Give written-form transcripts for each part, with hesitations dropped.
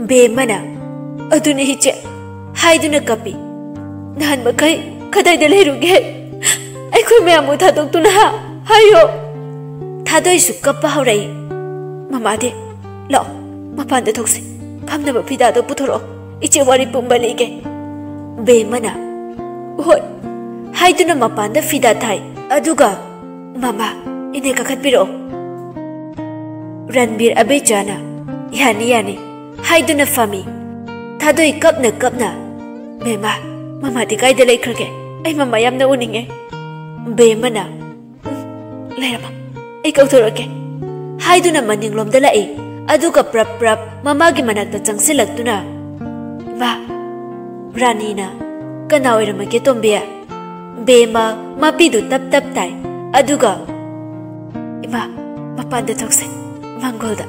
बेमना अदुने हिचे हाइदुना कपी नहन मखै कदाइदा लेरुगे अखोय मयाम थादोक्तुना हायो थादोइसु कप्पा हौराई ममादे लाओ मपानदा थोक्से फामनबा फिदादो पुथोरो इचे वारी पुंबा लेगे बेमना होय हाइदुना मपानदा फिदा थाई अदुगा ममा इने कखतपिरो रणबीर अबेचाना यानी यानी हाइदुना फामी थादोई कपना कपना बेमा ममा दी कायदा लेखरगे ऐ ममा यामना उनिंगे बेमना लेरमा ऐ कौथोरगे हाइदुना मनिंगलोमदा लाई अदुगा प्रप प्रप ममा गी मनाकता चंगसिलक्तुना मा रानीना कना ओइरमगे तोंबिया बेमा मापीदु तप तप ताई अदुगा इमा मपानदा थोक्से मंगोलदा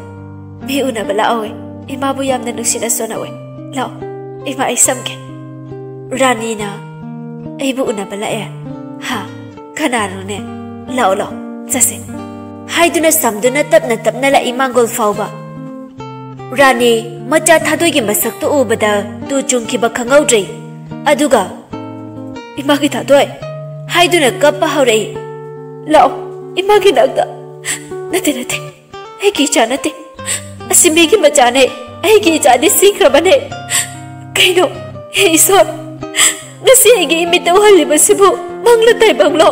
मी उनाबा लाओए इमा बु यामना नुसिना सोनावे लाओ इमा आई समके रानीना आई बु उनाबा लाए हा खनारुने लाओ लाओ जसे हाइदुना समदुना तपना तपना ला इमांगोल फाउबा रानी मचा थादोइगे मसक्तु उबदा तु चुंखिबा खंगौद्रै अदुगा इमागी थादोय हाइदुना कप्पा हौरई लाओ इमागी नगदा नते नते ऐ की चानते असिमेगी मचाने ऐगी इचादी सीख्रबने कइनो हे ईश्वर नसी ऐगी इमित उहल्लिबसिबु मंगलो ताई बंगलो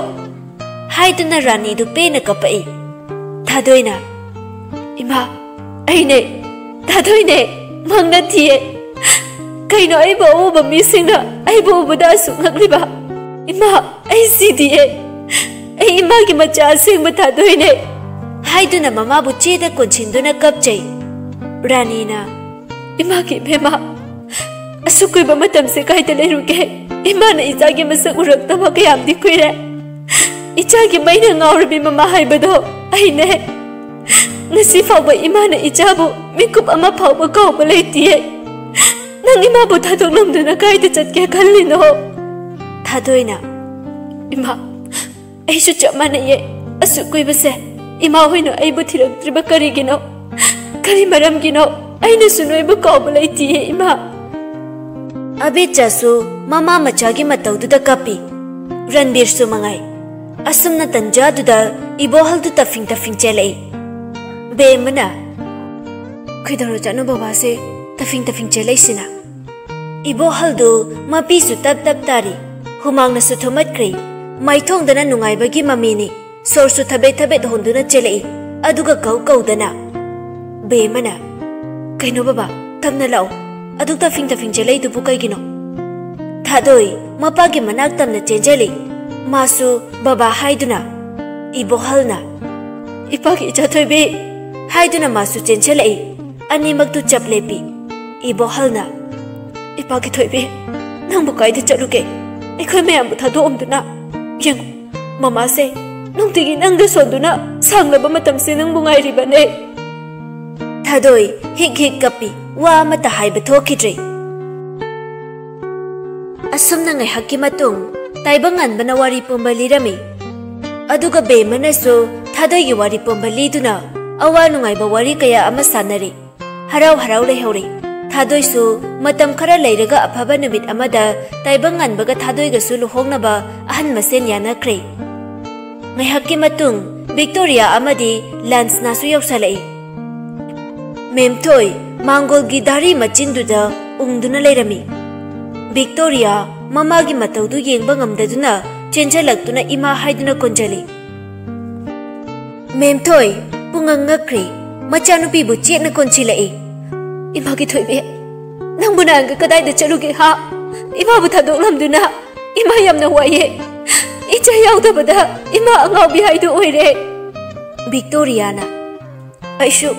हाइदुना रानी दु पेना कपई थादोइना इमा ऐने थादोइने मंगना थिए कइनो ऐ बो उबा मिसिंगना ऐ बो उबदा सुंगलिबा इमा ऐ सिदिए ऐ इमागी मचा सिंग थादोइने हाइदुना ममा बु चेदा कोचिंदुना कपचै रानीना इमा की बेमा असुकुइबा मतम से कायदा लेरुगे इमा ने इचा की मसक उरक्तबा कयामदि कुइरे इचा की मैना ngawrbi mama haibado aine ngasi fawba इमा ने इचाबु मिकुप अमा फawba कौबा लेतिए नंग इमा बु थादोक्लमदुना कायदा चटके खल्लिनो थादोइना इमा ऐसु चमानये असुकुइबसे इमा होइनो आइबु थिरक्त्रिबा करिगिनो करी मरम गिनो आइने सुनोइबु कौबा लेतिए इमा अबे चासु ममा मचागी मतौदुदा कपी रणबीर सु मंगाई असुमना तंजादुदा इबोहलदु तफिंग तफिंग चेलै बेमना खिदरो जानो बाबासे तफिंग तफिंग चेलैसिना इबोहलदु मपीसु तप तप तारी हुमांगना सु थोमतक्रै माइथोंदना नुंगाइबगी ममीनी सोरसु थबे थबे होंदुना चेलै अदुगा कौ कौदना बेमना कइनो बाबा तमना लाओ अदुग तफिंग तफिंग चेलै दुबु कइगिनो थादोई मपागी मनाक तमना चेंजेलै मासु बाबा हाइदुना इबोहलना इपागी इचाथोइबे हाइदुना मासु चेंचेलै अनिमक्तु चपलेपी इबोहलना इपागी थोइबे नंबु कायदे चलुगे एखोय मयामबु थादोमदुना यंग ममासे नोंतिगी नंगदे सोंदुना सांगलबा मतमसे नंबु ngairiबने थादोई हिक हिक कपी वा मता हाइबा थोखिद्रे असुमना ngaihakki matung ताइबंग अनबना वारी पुंबा लिरमी अदुगा बेमनसु थादोइगी वारी पुंबा लिदुना अवा नुंगाइबा वारी कया अमा सानरे हराव हराव लेहौरे थादोइसु मतम खरा लेरगा अफबा नुमित अमदा ताइबंग अनबगा थादोइगसु लुहोंगनबा अहन मसेन यानाख्रे ngaihakki matung विक्टोरिया अमदी लांसनासु यौसलै मेमथोय मांगोलगी दारी मचिंदुदा उंगदुना लेरमी विक्टोरिया ममागी मतौदु येंगबा ngamdaduna चेंचलक्तुना इमा हाइदुना कोंजली मेमथोय पुंगंगख्रे मचानुपी बु चेकना कोंचिलै इमागी थोइबे नंबुना अंग कदाइदा चलुगे हा इमा बु थादोक्लमदुना इमा यामना वाये इचा यावदबदा इमा अंगावबी हाइदु ओइरे विक्टोरियाना आइशु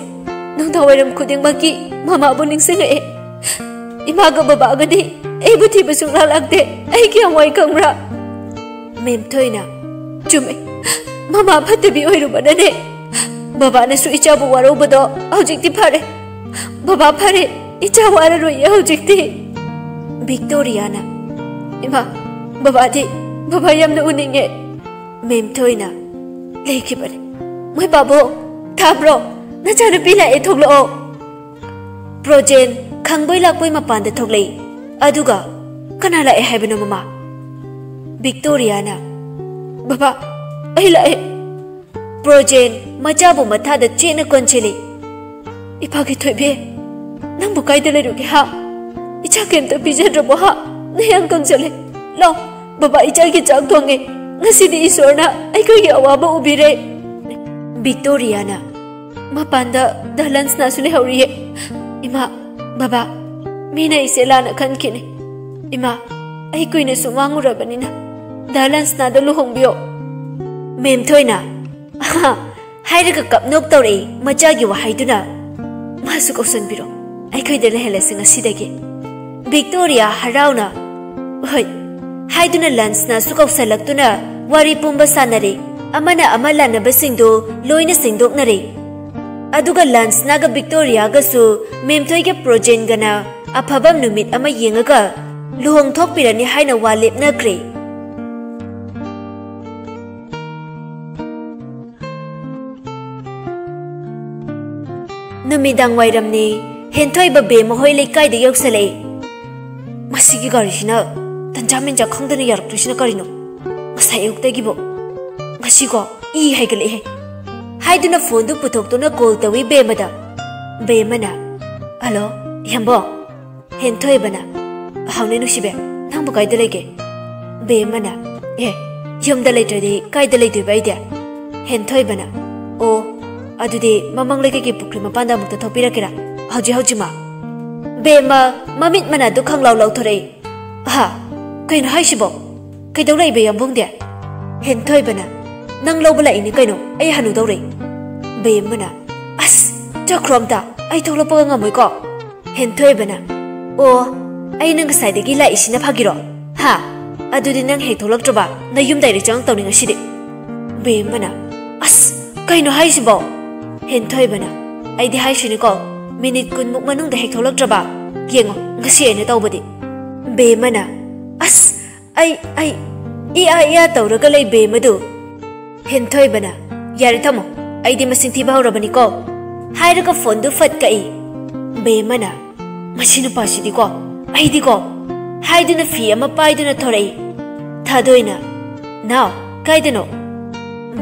नंदावरम खुदिंगबाकी ममा बु निंगसिंगे इमागा बाबागदी एबु थीबु सुंगला लागते आई क्या मोय खंगरा मेम थोइना चुमे ममा फतबी ओइरुबदने बाबा ने सु इचाबु वारोबदो हौजिकति फारे बाबा फारे इचा वाररोय हौजिकति विक्टोरियाना इमा बाबा यमना उनिंगे मेम थोइना लेखिबने मोय बाबो थाब्रो नचानु पिला ए थोगलो प्रोजेन खंगबोय लाकबोय मपान थोगलै अदुगा कना लाए हाइबनो ममा विक्टोरियाना बाबा आई लाए प्रोजेन मचाबो मथाद चेना कोनचेले इफागे थोइबे नंबु कायदे लेरुगे हा इचा केमतो पिजद्रबो हा नयंग कंचले लो बाबा इचा के चाक थोंगे ngasidi isorna aikoi awaba ubire Victoriana mapanda dalans na sule hauriye ima baba mina isela na khankine ima aikoi ne sumangu rabanina dalans na dalu hongbio mem thoina hairaga kapnok tawre macha gi wahaiduna masu kosan biro aikoi de lehele singa sidage Victoria harauna hoi haiduna lans na sukau salaktuna wari pumba sanare amana amala na basingdo loina singdoknare aduga lans naga Victoria ga su memthoi ge projen gana aphabam numit ama yengaga luhong thokpirani haina walep na kre numidang wairamni henthoi ba be mohoi lekai de yoksale masigi garishina tanjamin ja khangdani yarkrishna karino masayuktagibo ngasigo I haigale he haiduna phone du puthoktuna call tawi bemada bemana alo yambo henthoi bana haune nu sibe nangbu kaida lege bemana yumda laitadi kaida laitu baide henthoi bana o adudi mamang lege ki pukri mapanda mukta thopirakira hauji ma bema mamit mana du khanglaw law thore ha kaino haisibo kaidau lai be yambung de henthoi bana nang lo bala ini kaino ai hanu dore be mana as chakromta ai tholo pa ngamoi ko henthoi bana o ai nang sai de gi la isina phagiro ha adudi nang he tholok troba na yum dai ri chang tawning aside be mana as kaino haisibo henthoi bana ai di haisini ko minute kun muk manung da he tholok troba yengo ngasi ene tawbadi be mana as ai iya tawraga lay be madu henthoi bana yari thamo ai di masing thiba horabani ko hairaga phone du fat kai be mana masinu pasidi ko ai di ko haiduna fi ama paiduna thorai thadoina now kaidano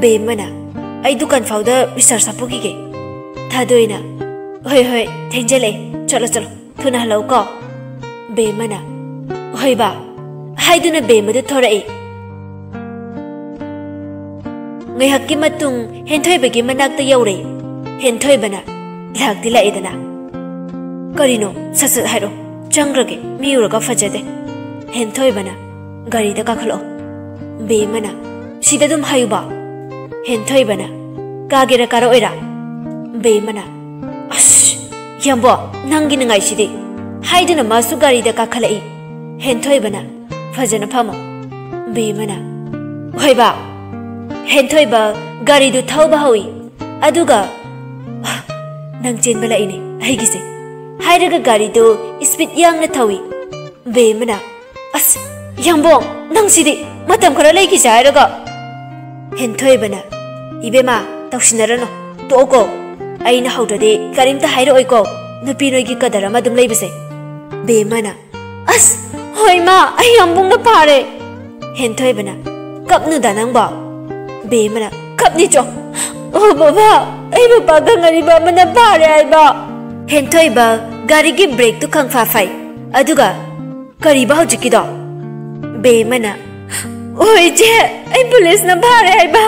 be mana ai dukan fauda research apoki ge thadoina hoi thenjale chalo thuna halo ko be mana hoi ba haiduna be madu thorai ngai hakki matung henthoi bagi manakta yaure henthoi bana lagdi la edana karino sasa hairo changrage miuraga fajade henthoi bana gari da kakhalo be mana sida dum hayuba henthoi bana kagera karo oira be mana as yambo nangi nangai sidi haiduna masu gari da kakhalai henthoi bana fajana phamo be mana hoiba henthoi ba gari du thauba hawi aduga nang chen bala ine haigise hairaga gari du speed yang na thawi be mana as yambo nang sidi matam khara lai ki jairaga henthoi bana ibema tawsinarano toko aina haudade karimta hairo oiko nupi noi gi kadara ma dum leibase be mana as hoi ma ai ambung na pare henthoi bana kapnu danang ba be mana kapni cho oh baba ai baba gangari ba mana pare ai ba henthoi ba gari gi brake tu khang fa fai aduga kari ba hojiki do be mana oi je ai police na pare ai ba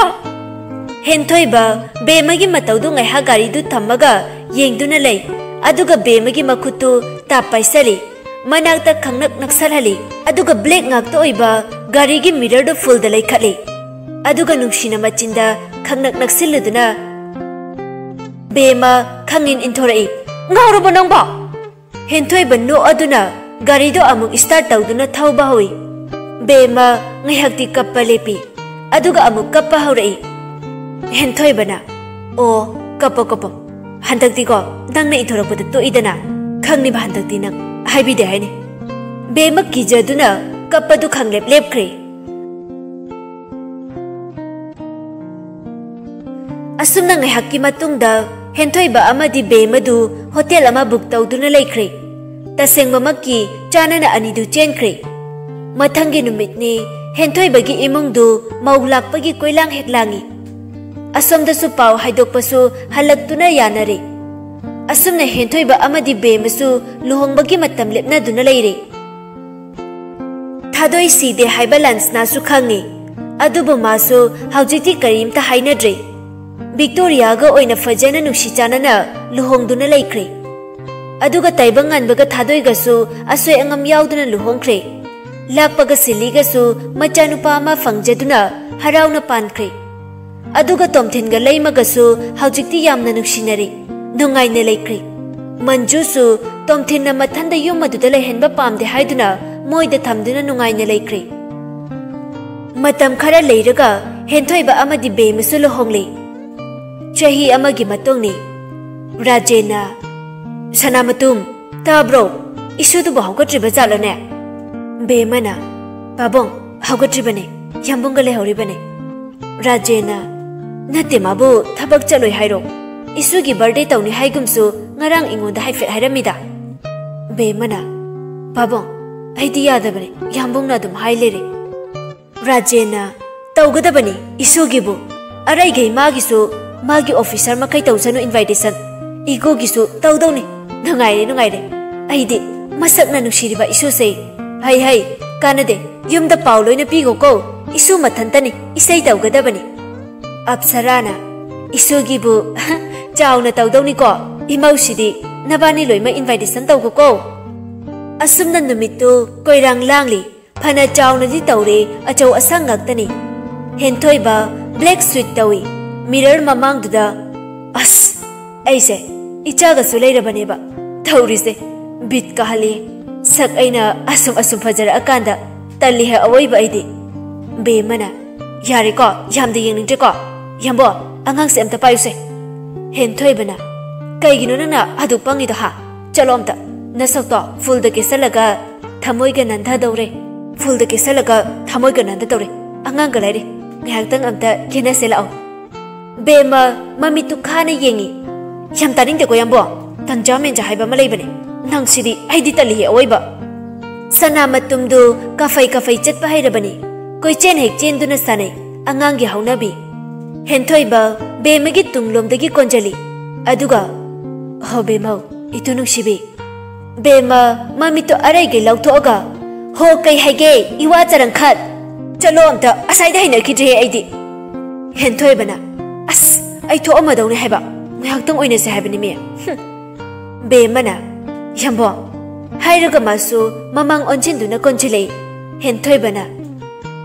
henthoi ba be magi matau du ngai ha gari du thamaga yengduna lei aduga be magi makhutu ta paisali manakta khangnak naksalhali aduga black ngak to oiba gari gi mirror do full da lei khali aduga nungsina machinda khangnak naksiluduna bema khangin intorai ngawro bonong ba Henthoi no aduna gari do amuk start tawduna thauba hoi. Bema ngaihakti kappa lepi aduga amuk kappa haurai. Henthoi bana o kappa kappa handakti ko nang na ithorakpada to idana khangni ba handakti nang haibi de haini. Bema kijaduna kappa du khanglep lepkhre. Asumna ngaihakki matungda Henthoi ba amadi bema du hotel ama book tawduna leikhre. Tasengmamaki chanana anidu chenkre. Mathangi numitni Henthoi bagi imung du maulakpagi koilang heklangi. Asomda su pau haidokpasu halaktuna yanare. Asumna Henthoi ba amadi bemasu luhongbagi matam lepna duna leire. Thadoi side haiba lansna su khangi. Adubu masu haujiti karimta hainadre. Victoria ga oina fajana nuksi chanana luhongduna laikre. Aduga taibangan baga thadoi gasu asoi angam yauduna luhongkre. Lakpaga sili gasu machanupa ama fangjaduna harauna pankre. Aduga tomthinga leima gasu haujikti yamna nuksinare. Nungaina laikre. Manju su tomthinna mathanda yumaduda lehenba pamde haiduna moida thamduna nungaina laikre. Matam khara leiraga Henthoi ba amadi bemasu luhongle. Chahi amagi matongni Rajena Sanamatum tabro isudu ba haugatriba jalane Bemana babong haugatribane yambunga lehoribane Rajena nate mabu thabak chaloi hairo isugi birthday tawni haigumsu ngarang ingonda haifet hairamida Bemana babong aidi yadabane yambungna dum hailere Rajena tawgadabane isugi bu arai gai magisu Magi officer makai tawsanu invitation ego gisu tawdawni nungaire aidi masakna nushiriba isu sei hai kanade yumda pauloina pigo ko isu mathantani isai tawgadabani apsarana isugi bu chawna tawdawni ko imausidi nabani loima invitation tawgo ko asumna numittu koirang langli phana chawna di tawre achau asang ngaktani Henthoi ba black suit tawi Mirror mamang duda as aise ichaga sulaira baneba thaurise bit kahali sak aina asum fajara akanda talli ha awai ba ide Bemana yare ko yamde yengning ko yambo angang se amta payuse Henthoi bana kaigino nana aduk pangi da ha chalomta nasakto full de kesalaga thamoi ga nandha daure full de kesalaga thamoi ga nandha daure angang ga laire ngahtang amta kena selao Bema mami tu khana yengi yam taring de ko yambo tanjamen ja haiba malai bane nang sidi aidi tali oiba sana matum du kafai chatpa haira bane koi chen hek chen duna sanai angang gi haunabi Henthoi ba bema gi tunglom dagi konjali aduga ho bema itu nusibe Bema mami tu arai ge lauthoga ho kai haige iwa charang khat chalo amta asai da hina kidre aidi Henthoi bana As ai to amadawni haiba ngahtang oina se haibani me Bemana yambo hairaga masu mamang onjinduna konjilei Henthoi bana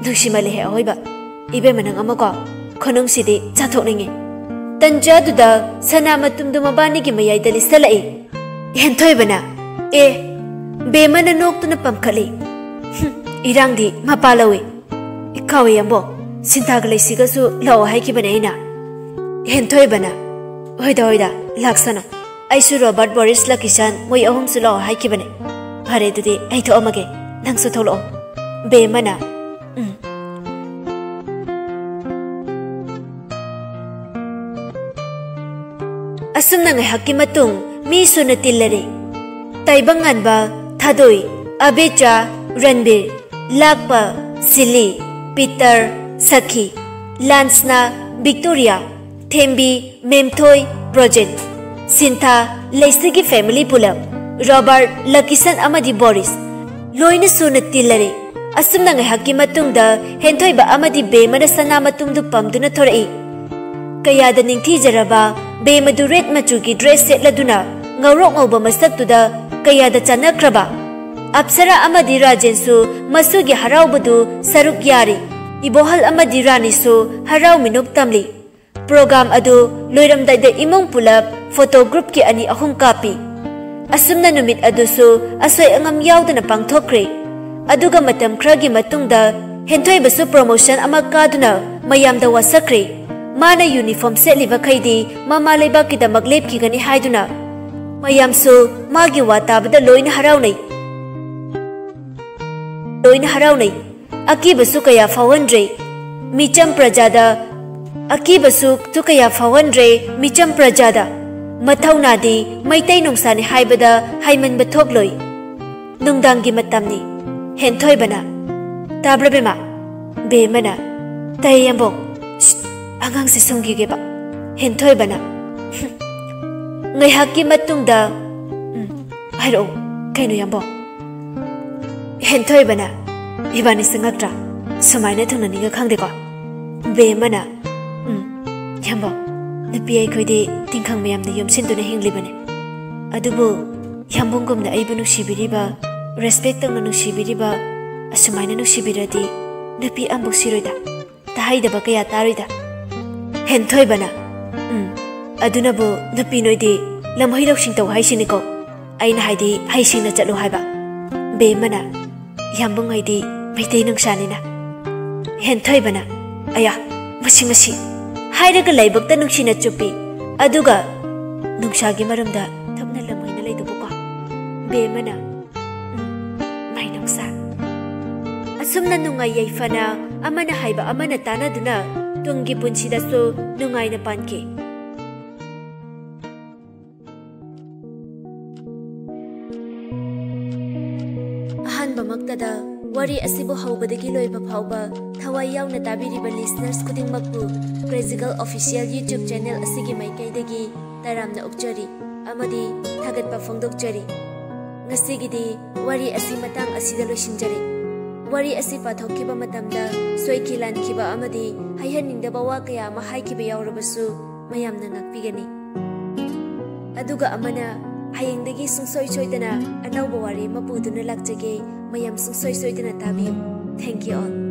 nushimale he oiba ibe manang amako khonong sidi chathokningi tanja duda sanamatum duma bani gi mayai dali salai Henthoi bana Bemana noktuna pamkhali irangdi mapalawe ikawe yambo sintaglai sigasu law haiki bana ina Henthoi bana hoida laksana aisu Robert Boris Lakisan moi ahum su law haiki bane phare dudi ai tho amage nangsu tholo Bemana asumna ngai hakki matung mi suna tillare taibangan ba thadoi abecha Ranbir Lakpa Sili Peter Sakhi Lansna Victoria Thembi Memthoi Project Sintha Leisigi family pulam Robert Lakisan amadi Boris loina suna tillare asumna ngai hakki matungda Henthoi ba amadi Bemana sana matumdu pamduna thorai kayada ningthi jaraba Bemadu red machugi dress set laduna ngawrok ngawba masaktuda kayada chanakraba Apsara amadi Rajensu masugi haraubadu saruk yari ibohal amadi Rani su harau minuk tamli program adu loiramdai da imong pulap photo group ki ani ahum kapi asumna numit adusu asoi angam yaudana pangthokre aduga matam khragi matungda henthoi basu promotion ama kaduna mayamda wasakre mana uniform setliba khaidi mama leba kidamak lepki gani haiduna mayamsu magi watabada loina haraunai akibasu kaya fawandre micham prajada akibasu tukaya fawandre micham prajada mathaunadi maitai nungsani haibada haiman bathokloi nungdangi matamni henthoi bana tabra bema bemana tayambo angang se songi geba henthoi bana ngai hakki matungda hairo kaino yambo henthoi bana ibani sangatra sumaina thunani ga khangde ko bemana yambo nupi ai khoide tingkhang mayam na yomsin duna hinglibane adubu yambongom na aibu nuksibiriba respect tang nuksibiriba asumaina nuksibiradi nupi ambu siroida tahaida ba kaya taroida henthoi bana adunabu nupi noidi lamhoi loksing taw haisini ko aina haidi haising na chatlu haiba bemana yambong haidi maitai nungsanina henthoi bana aya masi hairaga laibakta nungsina chupi aduga nungsagi maramda thapna lamoina leidubu ko bemana mai nungsa asumna nungai yaifana amana haiba amana tanaduna tungi punchida so nungai na panke ahanba maktada wari asibu haubadagi loiba phauba thawai yauna tabiriba listeners kudingmakbu Crazygal official YouTube channel asigi maikaidagi taramna ukjari amadi thagatpa phongdokjari ngasigidi wari asi matang asida loisinjari wari asi pathokkiba matamda soikilan kiba amadi haihaningdaba wa kaya ma haikiba yaurabasu mayamna ngakpigani aduga amana hayengdagi sungsoi soidana anauba wari mapuduna lakjage mayam sungsoi soidana tabiyo thank you all